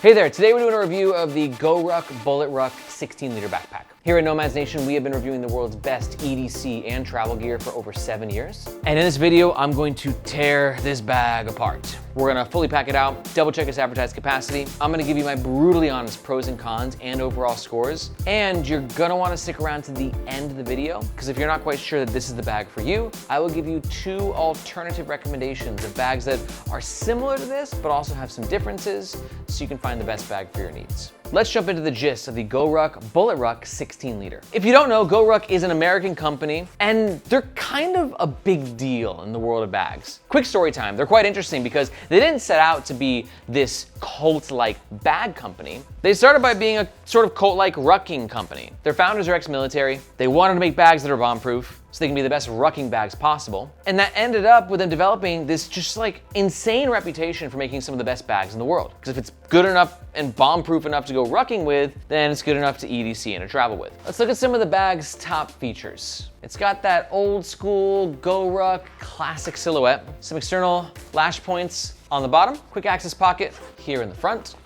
Hey there, today we're doing a review of the Goruck Bullet Ruck 16-liter backpack. Here at Nomads Nation, we have been reviewing the world's best EDC and travel gear for over 7 years. And in this video, I'm going to tear this bag apart. We're gonna fully pack it out, double check its advertised capacity. I'm gonna give you my brutally honest pros and cons and overall scores. And you're gonna wanna stick around to the end of the video, because if you're not quite sure that this is the bag for you, I will give you 2 alternative recommendations of bags that are similar to this, but also have some differences, so you can find the best bag for your needs. Let's jump into the gist of the Goruck Bullet Ruck 16-liter. If you don't know, Goruck is an American company, and they're kind of a big deal in the world of bags. Quick story time, they're quite interesting because they didn't set out to be this cult-like bag company. They started by being a sort of cult-like rucking company. Their founders are ex-military. They wanted to make bags that are bomb-proof, so they can be the best rucking bags possible. And that ended up with them developing this just like insane reputation for making some of the best bags in the world. Because if it's good enough and bomb-proof enough to go rucking with, then it's good enough to EDC and to travel with. Let's look at some of the bag's top features. It's got that old school Goruck classic silhouette, some external lash points on the bottom, quick access pocket here in the front,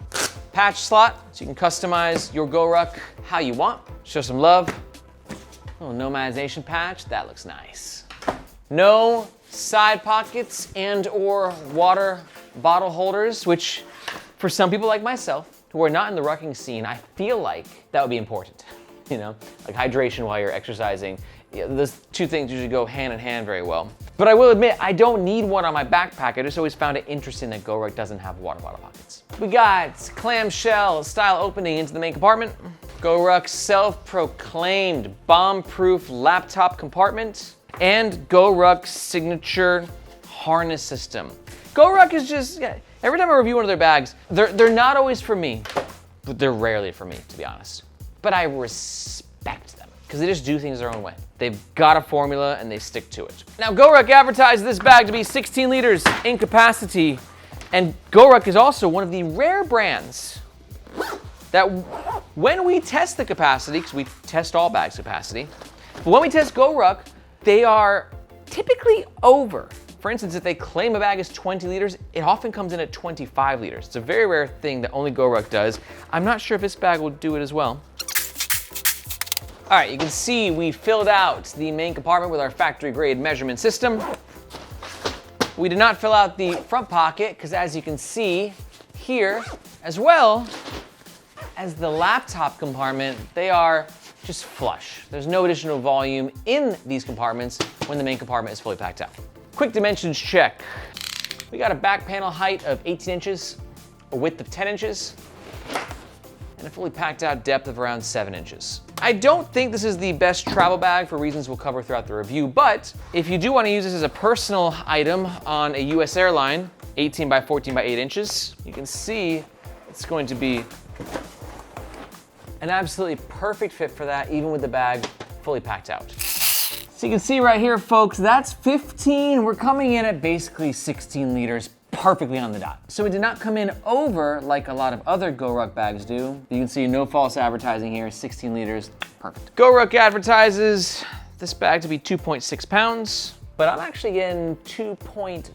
patch slot so you can customize your Goruck how you want. Show some love. Little Nomads Nation patch, that looks nice. No side pockets and or water bottle holders, which for some people like myself, who are not in the rucking scene, I feel like that would be important. You know, like hydration while you're exercising. Yeah, those two things usually go hand in hand very well. But I will admit, I don't need one on my backpack. I just always found it interesting that Goruck doesn't have water bottle pockets. We got clamshell style opening into the main compartment. Goruck's self-proclaimed bomb-proof laptop compartment, and Goruck's signature harness system. Goruck is just, yeah, every time I review one of their bags, they're not always for me, but they're rarely for me, to be honest. But I respect them, because they just do things their own way. They've got a formula and they stick to it. Now, Goruck advertised this bag to be 16 liters in capacity, and Goruck is also one of the rare brands that when we test the capacity, because we test all bags capacity, but when we test Goruck, they are typically over. For instance, if they claim a bag is 20 liters, it often comes in at 25 liters. It's a very rare thing that only Goruck does. I'm not sure if this bag will do it as well. All right, you can see we filled out the main compartment with our factory grade measurement system. We did not fill out the front pocket, because as you can see here, as well as the laptop compartment, they are just flush. There's no additional volume in these compartments when the main compartment is fully packed out. Quick dimensions check. We got a back panel height of 18 inches, a width of 10 inches, and a fully packed out depth of around 7 inches. I don't think this is the best travel bag for reasons we'll cover throughout the review, but if you do want to use this as a personal item on a US airline, 18 by 14 by 8 inches, you can see it's going to be an absolutely perfect fit for that, even with the bag fully packed out. So you can see right here, folks, that's 15. We're coming in at basically 16 liters, perfectly on the dot. So it did not come in over like a lot of other Goruck bags do. You can see no false advertising here, 16 liters, perfect. Goruck advertises this bag to be 2.6 pounds, but I'm actually getting 2.2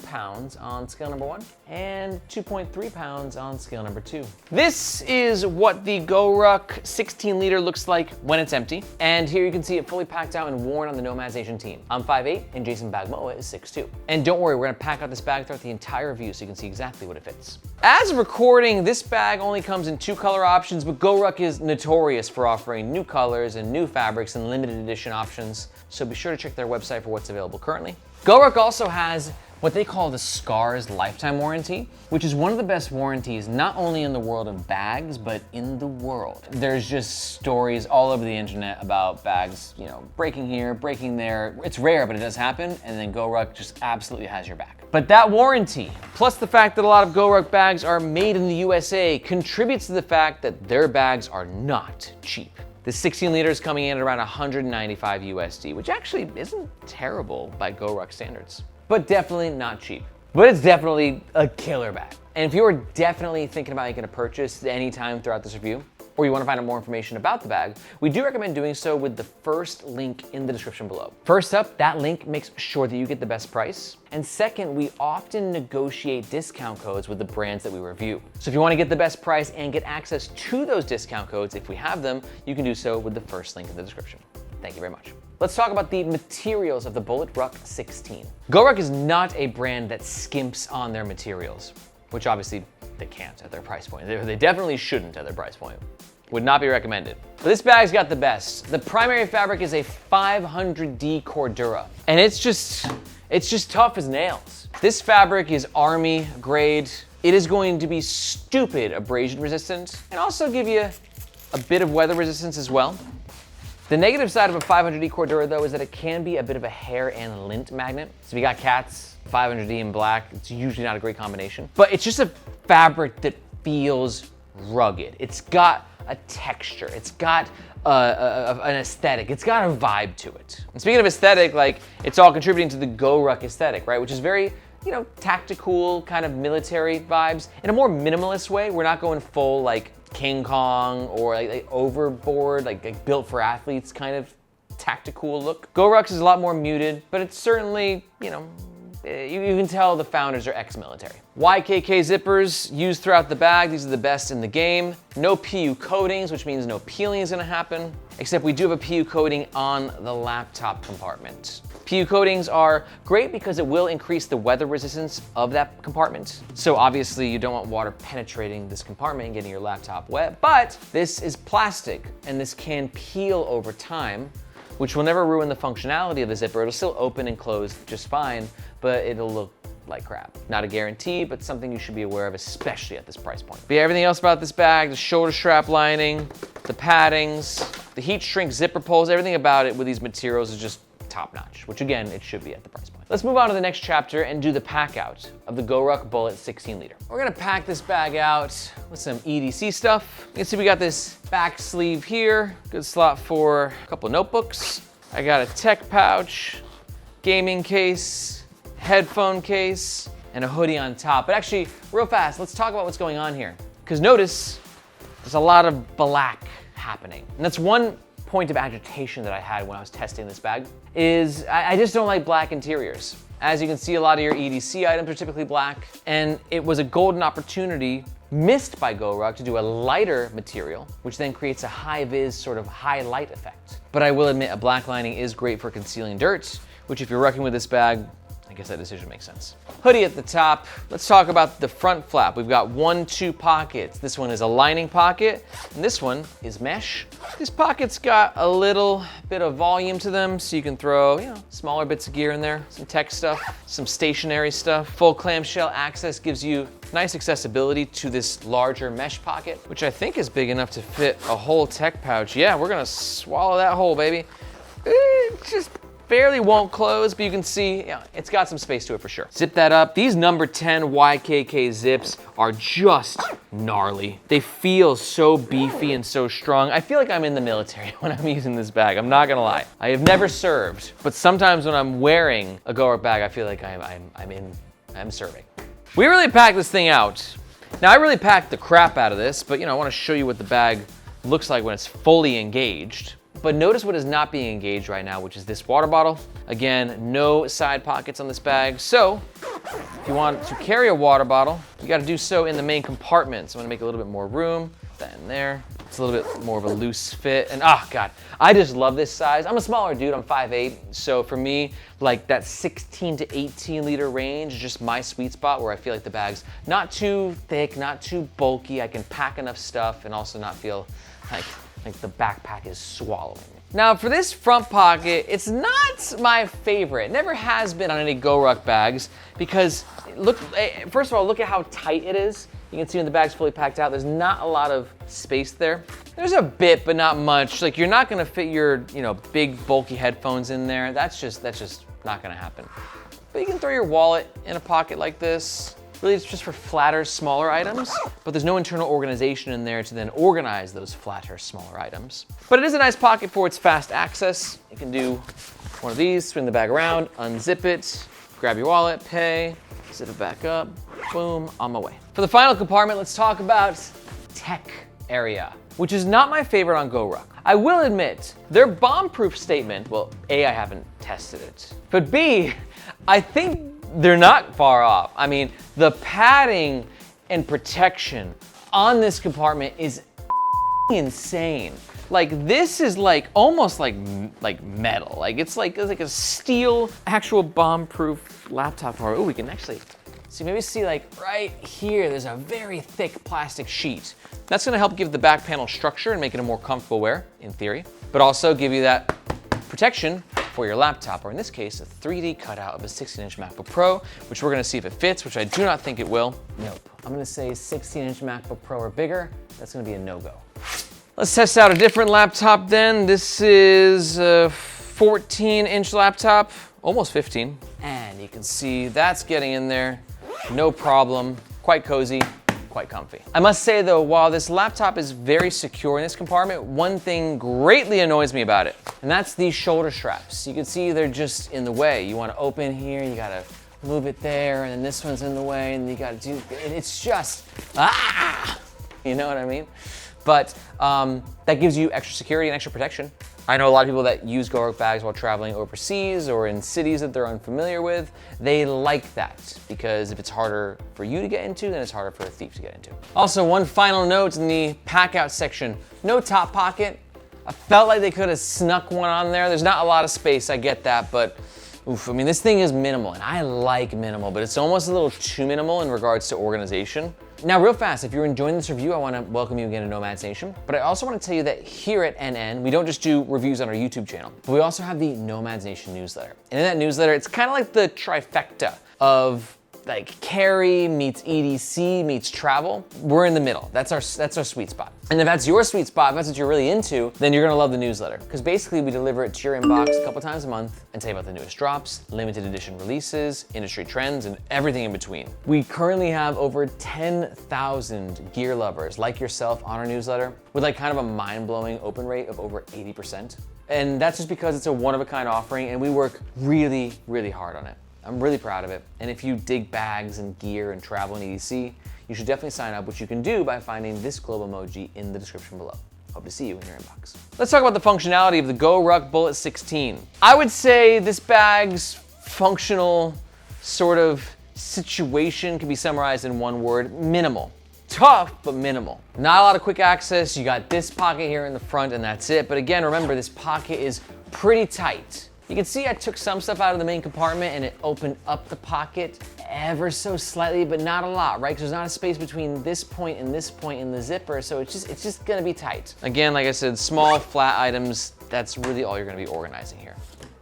pounds on scale number 1 and 2.3 pounds on scale number 2. This is what the Goruck 16-liter looks like when it's empty. And here you can see it fully packed out and worn on the Nomads Nation team. I'm 5'8", and Jason Bagmoa is 6'2". And don't worry, we're gonna pack out this bag throughout the entire review so you can see exactly what it fits. As of recording, this bag only comes in 2 color options, but Goruck is notorious for offering new colors and new fabrics and limited edition options. So be sure to check their website for what's available currently. Goruck also has what they call the SCARS lifetime warranty, which is one of the best warranties not only in the world of bags, but in the world. There's just stories all over the internet about bags, you know, breaking here, breaking there. It's rare, but it does happen, and then Goruck just absolutely has your back. But that warranty, plus the fact that a lot of Goruck bags are made in the USA, contributes to the fact that their bags are not cheap. The 16 liters coming in at around 195 USD, which actually isn't terrible by Goruck standards, but definitely not cheap. But it's definitely a killer bag. And if you are definitely thinking about making a purchase at any time throughout this review, or you want to find out more information about the bag, we do recommend doing so with the first link in the description below. First up, that link makes sure that you get the best price. And second, we often negotiate discount codes with the brands that we review. So if you want to get the best price and get access to those discount codes, if we have them, you can do so with the first link in the description. Thank you very much. Let's talk about the materials of the Bullet Ruck 16. Goruck is not a brand that skimps on their materials, which obviously they can't at their price point. They definitely shouldn't at their price point. Would not be recommended. But this bag's got the best. The primary fabric is a 500D Cordura, and it's just tough as nails. This fabric is army grade. It is going to be stupid abrasion resistant and also give you a bit of weather resistance as well. The negative side of a 500D Cordura though is that it can be a bit of a hair and lint magnet. So if you got cats, 500D in black, it's usually not a great combination. But it's just a fabric that feels rugged. It's got a texture, it's got an aesthetic, it's got a vibe to it. And speaking of aesthetic, like, it's all contributing to the Goruck aesthetic, right? Which is very, tactical, kind of military vibes. In a more minimalist way, we're not going full like King Kong or like overboard, like built for athletes kind of tactical look. Goruck's is a lot more muted, but it's certainly, you can tell the founders are ex-military. YKK zippers used throughout the bag. These are the best in the game. No PU coatings, which means no peeling is gonna happen, except we do have a PU coating on the laptop compartment. PU coatings are great because it will increase the weather resistance of that compartment. So obviously you don't want water penetrating this compartment and getting your laptop wet, but this is plastic and this can peel over time, which will never ruin the functionality of the zipper. It'll still open and close just fine, but it'll look like crap. Not a guarantee, but something you should be aware of, especially at this price point. But yeah, everything else about this bag, the shoulder strap lining, the paddings, the heat shrink zipper pulls, everything about it with these materials is just top notch, which again, it should be at the price point. Let's move on to the next chapter and do the pack out of the Goruck Bullet 16 liter. We're gonna pack this bag out with some EDC stuff. You can see we got this back sleeve here, good slot for a couple notebooks. I got a tech pouch, gaming case, headphone case, and a hoodie on top. But actually, real fast, let's talk about what's going on here. Because notice, there's a lot of black happening. And that's one point of agitation that I had when I was testing this bag, is I just don't like black interiors. As you can see, a lot of your EDC items are typically black, and it was a golden opportunity missed by Goruck to do a lighter material, which then creates a high-vis sort of highlight effect. But I will admit, a black lining is great for concealing dirt, which if you're working with this bag, I guess that decision makes sense. Hoodie at the top. Let's talk about the front flap. We've got 2 pockets. This one is a lining pocket, and this one is mesh. This pocket's got a little bit of volume to them, so you can throw, smaller bits of gear in there, some tech stuff, some stationary stuff. Full clamshell access gives you nice accessibility to this larger mesh pocket, which I think is big enough to fit a whole tech pouch. Yeah, we're gonna swallow that whole baby. It just barely won't close, but you can see, it's got some space to it for sure. Zip that up. These number 10 YKK zips are just gnarly. They feel so beefy and so strong. I feel like I'm in the military when I'm using this bag. I'm not gonna lie. I have never served, but sometimes when I'm wearing a Goruck bag, I feel like I'm serving. We really packed this thing out. Now I really packed the crap out of this, but I wanna show you what the bag looks like when it's fully engaged. But notice what is not being engaged right now, which is this water bottle. Again, no side pockets on this bag. So if you want to carry a water bottle, you gotta do so in the main compartment. So I'm gonna make a little bit more room, put that in there. It's a little bit more of a loose fit. And God, I just love this size. I'm a smaller dude, I'm 5'8". So for me, like that 16 to 18 liter range is just my sweet spot where I feel like the bag's not too thick, not too bulky. I can pack enough stuff and also not feel like the backpack is swallowing me. Now for this front pocket, it's not my favorite. It never has been on any Goruck bags because first of all, look at how tight it is. You can see when the bag's fully packed out, there's not a lot of space there. There's a bit, but not much. Like you're not gonna fit your big bulky headphones in there. That's just not gonna happen. But you can throw your wallet in a pocket like this. Really, it's just for flatter, smaller items, but there's no internal organization in there to then organize those flatter, smaller items. But it is a nice pocket for its fast access. You can do one of these, swing the bag around, unzip it, grab your wallet, pay, zip it back up, boom, on my way. For the final compartment, let's talk about tech area, which is not my favorite on Goruck. I will admit, their bomb-proof statement, well, A, I haven't tested it, but B, I think they're not far off. I mean, the padding and protection on this compartment is insane. Like, this is like almost like metal. Like it's like a steel actual bomb-proof laptop compartment. Oh, we can actually maybe see like right here, there's a very thick plastic sheet. That's gonna help give the back panel structure and make it a more comfortable wear, in theory, but also give you that protection for your laptop, or in this case, a 3D cutout of a 16-inch MacBook Pro, which we're gonna see if it fits, which I do not think it will. Nope. I'm gonna say 16-inch MacBook Pro or bigger. That's gonna be a no-go. Let's test out a different laptop then. This is a 14-inch laptop, almost 15. And you can see that's getting in there, no problem, quite cozy, quite comfy. I must say though, while this laptop is very secure in this compartment, one thing greatly annoys me about it, and that's these shoulder straps. You can see they're just in the way. You wanna open here, you gotta move it there, and then this one's in the way, and you gotta do, it's just, you know what I mean? But that gives you extra security and extra protection. I know a lot of people that use Goruck bags while traveling overseas or in cities that they're unfamiliar with. They like that because if it's harder for you to get into, then it's harder for a thief to get into. Also, one final note in the Packout section, no top pocket. I felt like they could have snuck one on there. There's not a lot of space, I get that, but oof, I mean, this thing is minimal, and I like minimal, but it's almost a little too minimal in regards to organization. Now, real fast, if you're enjoying this review, I wanna welcome you again to Nomads Nation, but I also wanna tell you that here at NN, we don't just do reviews on our YouTube channel, but we also have the Nomads Nation newsletter. And in that newsletter, it's kind of like the trifecta of like carry meets EDC meets travel. We're in the middle. That's our sweet spot. And if that's your sweet spot, if that's what you're really into, then you're gonna love the newsletter. Because basically we deliver it to your inbox a couple times a month and tell you about the newest drops, limited edition releases, industry trends, and everything in between. We currently have over 10,000 gear lovers like yourself on our newsletter with like kind of a mind-blowing open rate of over 80%. And that's just because it's a one-of-a-kind offering and we work really, really hard on it. I'm really proud of it. And if you dig bags and gear and travel and EDC, you should definitely sign up, which you can do by finding this globe emoji in the description below. Hope to see you in your inbox. Let's talk about the functionality of the Goruck Bullet 16. I would say this bag's functional sort of situation can be summarized in one word: minimal. Tough, but minimal. Not a lot of quick access. You got this pocket here in the front and that's it. But again, remember, this pocket is pretty tight. You can see I took some stuff out of the main compartment and it opened up the pocket ever so slightly, but not a lot, right? Because there's not a space between this point and this point in the zipper, so it's just gonna be tight. Again, like I said, small, flat items, that's really all you're gonna be organizing here.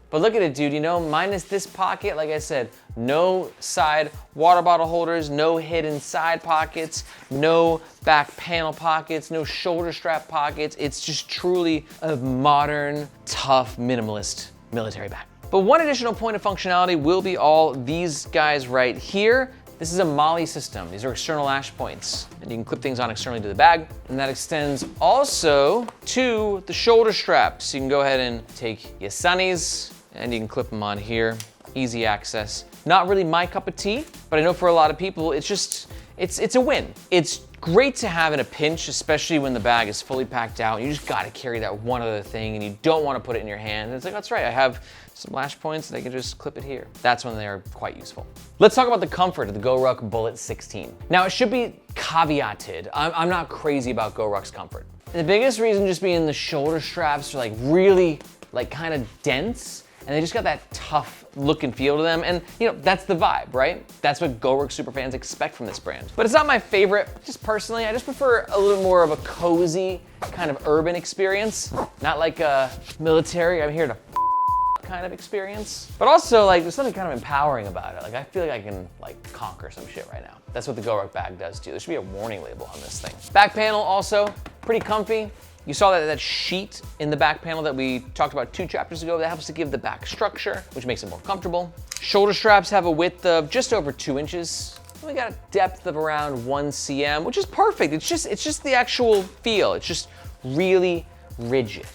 But look at it, dude, you know, minus this pocket, like I said, no side water bottle holders, no hidden side pockets, no back panel pockets, no shoulder strap pockets. It's just truly a modern, tough, minimalist military bag. But one additional point of functionality will be all these guys right here. This is a MOLLE system. These are external lash points, and you can clip things on externally to the bag. And that extends also to the shoulder straps. So you can go ahead and take your sunnies and you can clip them on here. Easy access. Not really my cup of tea, but I know for a lot of people, it's a win. It's great to have in a pinch, especially when the bag is fully packed out. You just gotta carry that one other thing and you don't wanna put it in your hand. And it's like, that's right, I have some lash points and I can just clip it here. That's when they're quite useful. Let's talk about the comfort of the Goruck Bullet 16. Now, it should be caveated. I'm not crazy about Goruck's comfort. And the biggest reason just being the shoulder straps are like really like kind of dense, and they just got that tough look and feel to them. And you know, that's the vibe, right? That's what Goruck superfans expect from this brand. But it's not my favorite, just personally. I just prefer a little more of a cozy, kind of urban experience. Not like a military, I'm here to kind of experience. But also, like, there's something kind of empowering about it. Like, I feel like I can like conquer some shit right now. That's what the Goruck bag does too. There should be a warning label on this thing. Back panel also pretty comfy. You saw that sheet in the back panel that we talked about 2 chapters ago. That helps to give the back structure, which makes it more comfortable. Shoulder straps have a width of just over 2 inches. We got a depth of around 1 cm, which is perfect. It's just the actual feel. It's just really rigid.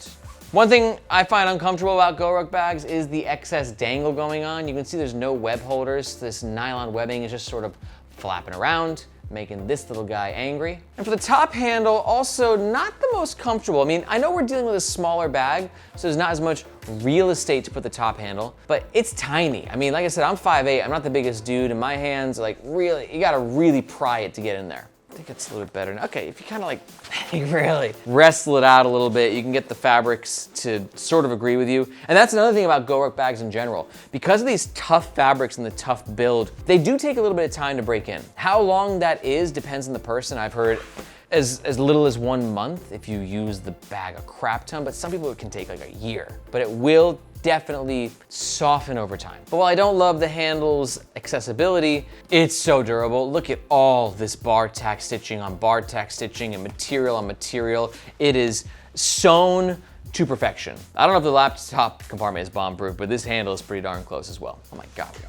One thing I find uncomfortable about Goruck bags is the excess dangle going on. You can see there's no web holders. This nylon webbing is just sort of flapping around. making this little guy angry. And for the top handle, also not the most comfortable. I mean, I know we're dealing with a smaller bag, so there's not as much real estate to put the top handle, but it's tiny. I mean, like I said, I'm 5'8", I'm not the biggest dude, and my hands, like really, you gotta really pry it to get in there. I think it's a little bit better now. Okay, if you kind of like, you really wrestle it out a little bit, you can get the fabrics to sort of agree with you. And that's another thing about Goruck bags in general. Because of these tough fabrics and the tough build, they do take a little bit of time to break in. How long that is depends on the person. I've heard as little as 1 month if you use the bag a crap ton, but some people it can take like a year. But it will definitely soften over time. But while I don't love the handle's accessibility, it's so durable. Look at all this bar tack stitching on bar tack stitching and material on material. It is sewn to perfection. I don't know if the laptop compartment is bomb-proof, but this handle is pretty darn close as well. Oh my God, we go.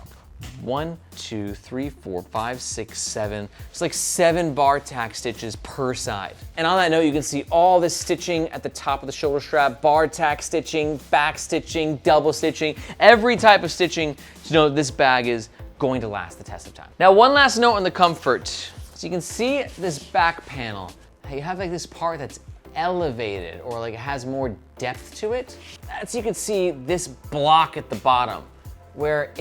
1, 2, 3, 4, 5, 6, 7. It's like 7 bar tack stitches per side. And on that note, you can see all this stitching at the top of the shoulder strap, bar tack stitching, back stitching, double stitching, every type of stitching to know this bag is going to last the test of time. Now, one last note on the comfort. So you can see this back panel. You have like this part that's elevated or like it has more depth to it. So you can see this block at the bottom where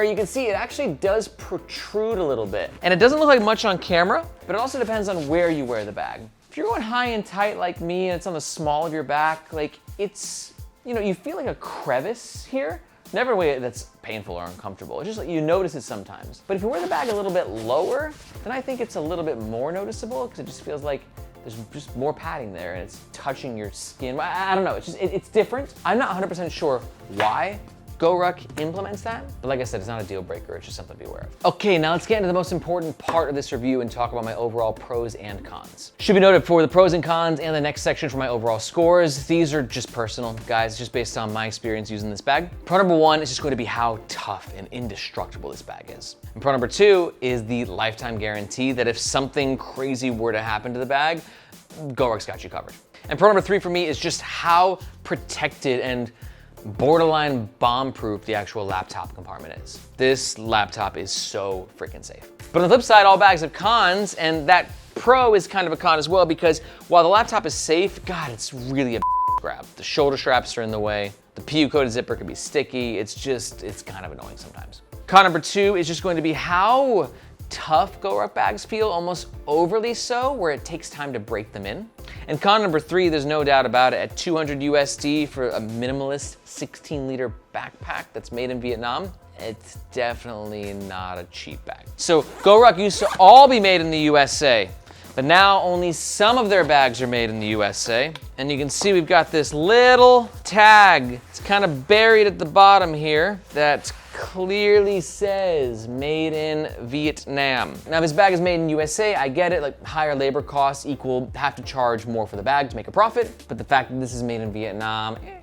you can see it actually does protrude a little bit. And it doesn't look like much on camera, but it also depends on where you wear the bag. If you're going high and tight like me and it's on the small of your back, like it's, you know, you feel like a crevice here. Never in a way that's painful or uncomfortable. It's just like you notice it sometimes. But if you wear the bag a little bit lower, then I think it's a little bit more noticeable because it just feels like there's just more padding there and it's touching your skin. I don't know, it's different. I'm not 100% sure why Goruck implements that, but like I said, it's not a deal breaker, it's just something to be aware of. Okay, now let's get into the most important part of this review and talk about my overall pros and cons. Should be noted for the pros and cons and the next section for my overall scores, these are just personal, guys, just based on my experience using this bag. Pro number 1 is just going to be how tough and indestructible this bag is. And pro number 2 is the lifetime guarantee that if something crazy were to happen to the bag, Goruck's got you covered. And pro number 3 for me is just how protected and borderline bomb-proof the actual laptop compartment is. This laptop is so freaking safe. But on the flip side, all bags have cons, and that pro is kind of a con as well because while the laptop is safe, God, it's really a grab. The shoulder straps are in the way. The PU-coated zipper can be sticky. It's kind of annoying sometimes. Con number 2 is just going to be how tough Goruck bags feel, almost overly so, where it takes time to break them in. And con number 3, there's no doubt about it, at 200 USD for a minimalist 16-liter backpack that's made in Vietnam, it's definitely not a cheap bag. So Goruck used to all be made in the USA, but now only some of their bags are made in the USA. And you can see we've got this little tag. It's kind of buried at the bottom here that clearly says made in Vietnam. Now this bag is made in USA, I get it, like higher labor costs equal have to charge more for the bag to make a profit, but the fact that this is made in Vietnam, a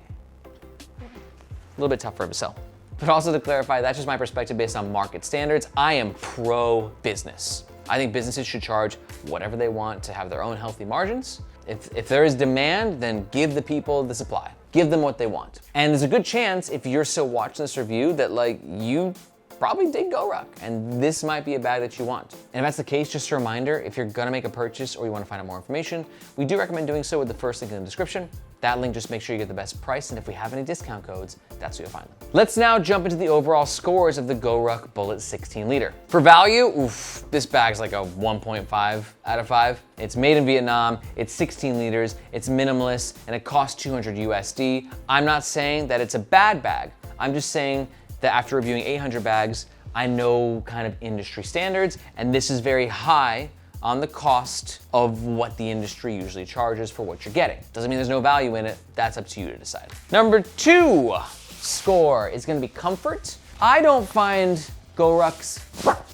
little bit tough for him to sell. But also to clarify, that's just my perspective based on market standards. I am pro business. I think businesses should charge whatever they want to have their own healthy margins. If there is demand, then give the people the supply. Give them what they want. And there's a good chance if you're still watching this review that like you probably dig Goruck and this might be a bag that you want. And if that's the case, just a reminder, if you're gonna make a purchase or you wanna find out more information, we do recommend doing so with the first link in the description. That link just makes sure you get the best price, and if we have any discount codes, that's where you'll find them. Let's now jump into the overall scores of the Goruck Bullet 16-liter. For value, oof, this bag's like a 1.5 out of 5. It's made in Vietnam, it's 16 liters, it's minimalist, and it costs 200 USD. I'm not saying that it's a bad bag. I'm just saying that after reviewing 800 bags, I know kind of industry standards, and this is very high on the cost of what the industry usually charges for what you're getting. Doesn't mean there's no value in it, that's up to you to decide. Number 2 score is gonna be comfort. I don't find Goruck's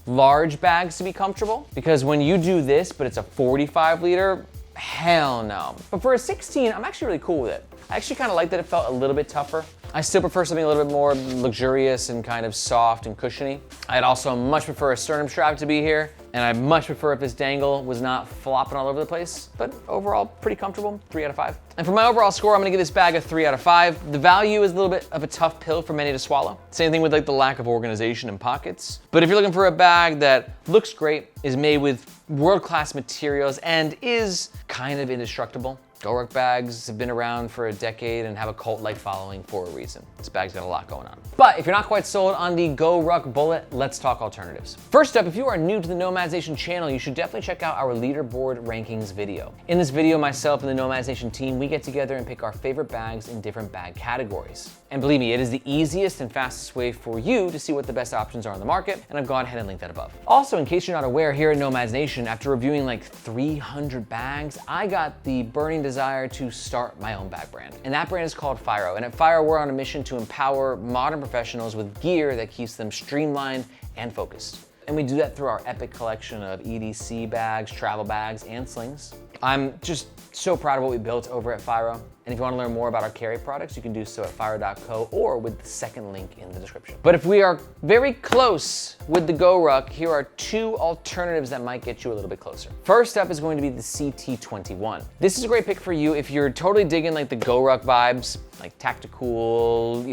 large bags to be comfortable because when you do this, but it's a 45 liter, hell no. But for a 16, I'm actually really cool with it. I actually kind of like that it felt a little bit tougher. I still prefer something a little bit more luxurious and kind of soft and cushiony. I'd also much prefer a sternum strap to be here. And I much prefer if this dangle was not flopping all over the place, but overall pretty comfortable, 3 out of 5. And for my overall score, I'm gonna give this bag a 3 out of 5. The value is a little bit of a tough pill for many to swallow. Same thing with like the lack of organization and pockets. But if you're looking for a bag that looks great, is made with world-class materials, and is kind of indestructible, Goruck bags have been around for a decade and have a cult-like following for a reason. This bag's got a lot going on. But if you're not quite sold on the Goruck Bullet, let's talk alternatives. First up, if you are new to the Nomads Nation channel, you should definitely check out our leaderboard rankings video. In this video, myself and the Nomads Nation team, we get together and pick our favorite bags in different bag categories. And believe me, it is the easiest and fastest way for you to see what the best options are on the market, and I've gone ahead and linked that above. Also, in case you're not aware, here at Nomads Nation, after reviewing like 300 bags, I got the burning desire to start my own bag brand. And that brand is called Firo. And at Firo, we're on a mission to empower modern professionals with gear that keeps them streamlined and focused. And we do that through our epic collection of EDC bags, travel bags, and slings. I'm just so proud of what we built over at Firo. And if you want to learn more about our carry products, you can do so at firo.co or with the second link in the description. But if we are very close with the Goruck, here are 2 alternatives that might get you a little bit closer. First up is going to be the CT21. This is a great pick for you if you're totally digging like the Goruck vibes, like tactical,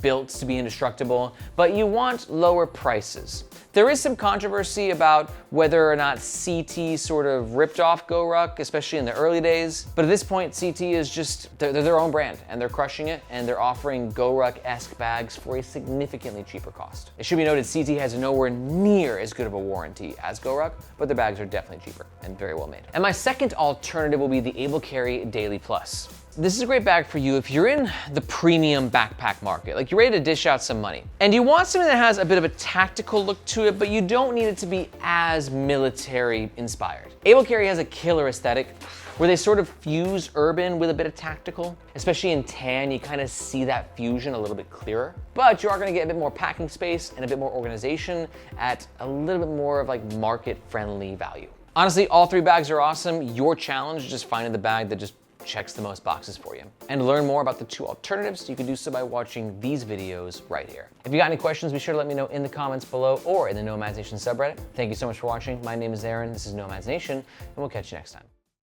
built to be indestructible, but you want lower prices. There is some controversy about whether or not CT sort of ripped off Goruck, especially in the early days. But at this point, CT is just, they're their own brand and they're crushing it, and they're offering Goruck-esque bags for a significantly cheaper cost. It should be noted, CT has nowhere near as good of a warranty as Goruck, but their bags are definitely cheaper and very well made. And my second alternative will be the Able Carry Daily Plus. This is a great bag for you if you're in the premium backpack market, like you're ready to dish out some money. And you want something that has a bit of a tactical look to it, but you don't need it to be as military inspired. Able Carry has a killer aesthetic where they sort of fuse urban with a bit of tactical. Especially in tan, you kind of see that fusion a little bit clearer. But you are gonna get a bit more packing space and a bit more organization at a little bit more of like market-friendly value. Honestly, all 3 bags are awesome. Your challenge is just finding the bag that just checks the most boxes for you. And to learn more about the 2 alternatives, you can do so by watching these videos right here. If you got any questions, be sure to let me know in the comments below or in the Nomads Nation subreddit. Thank you so much for watching. My name is Aaron, this is Nomads Nation, and we'll catch you next time.